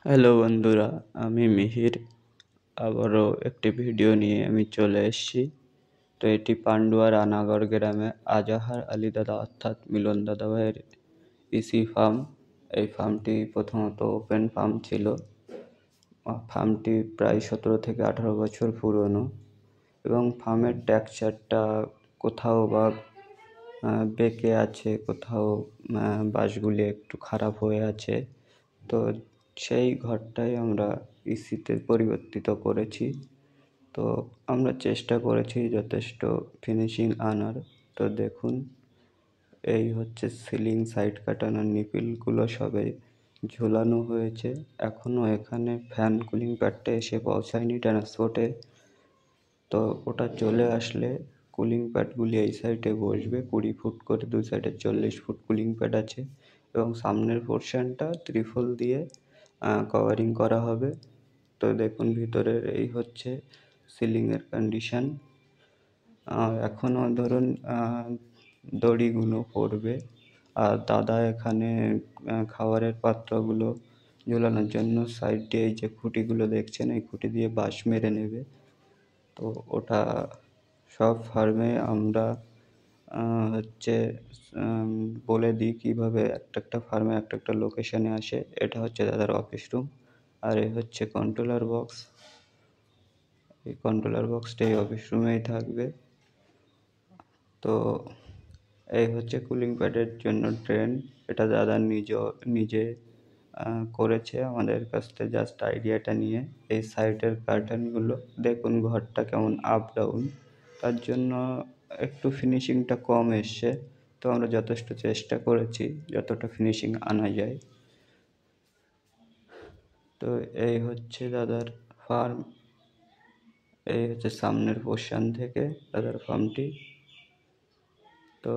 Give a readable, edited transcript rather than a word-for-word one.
Hello বন্ধুরা, আমি মিহির আবারও একটি ভিডিও নিয়ে আমি চলে এসেছি। তো এটি পান্ডুয়া রানাগড় গ্রামে আজাহার আলী দাদা অর্থাৎ মিলন দাদা ভাইয়ের ইসি ফার্ম। এই ফার্মটি প্রথমত ওপেন ফার্ম ছিল। ফার্মটি প্রায় 17 থেকে 18 বছর পুরনো এবং ফার্মের টেক্সচারটা কোথাও বা বেঁকে আছে, কোথাও বাঁশগুলি একটু খারাপ হয়ে আছে। তো সেই ঘরটাই আমরা ইসিতে পরিবর্তিত করেছি। তো আমরা চেষ্টা করেছি যথেষ্ট ফিনিশিং আনার। তো দেখুন, এই হচ্ছে সিলিং সাইড কাটানোর নিপিলগুলো সবে ঝোলানো হয়েছে। এখনও এখানে ফ্যান কুলিং প্যাডটা এসে পৌঁছায়নি ট্রান্সপোর্টে। তো ওটা চলে আসলে কুলিং প্যাডগুলি এই সাইডে বসবে। 20 ফুট করে দু সাইডে 40 ফুট কুলিং প্যাড আছে এবং সামনের পোর্শনটা ত্রিফল দিয়ে কভারিং করা হবে। তো দেখুন, ভিতরের এই হচ্ছে সিলিংয়ের কন্ডিশন। এখনও ধরুন দড়িগুলো পড়বে। আর দাদা এখানে খাবারের পাত্রগুলো ঝোলানোর জন্য সাইড দিয়ে এই যে খুঁটিগুলো দেখছেন, এই খুঁটি দিয়ে বাঁশ মেরে নেবে। তো ওটা সব ফার্মে আমরা হচ্ছে বলে দিই কীভাবে একটা ফার্মে একটা লোকেশানে আসে। এটা হচ্ছে দাদার অফিস রুম, আর এই হচ্ছে কন্ট্রোলার বক্স। এই কন্ট্রোলার বক্সটা এই অফিস রুমেই থাকবে। তো এই হচ্ছে কুলিং প্যাডের জন্য ড্রেন। এটা দাদা নিজে করেছে আমাদের কাছ থেকে জাস্ট আইডিয়াটা নিয়ে। এই সাইডের কার্টেনগুলো দেখুন, ঘরটা কেমন আপ ডাউন, তার জন্য একটু ফিনিশিংটা কম এসছে। তো আমরা যথেষ্ট চেষ্টা করেছি যতটা ফিনিশিং আনা যায়। তো এই হচ্ছে দাদার ফার্ম। এই হচ্ছে সামনের পোর্শন থেকে দাদার ফার্মটি। তো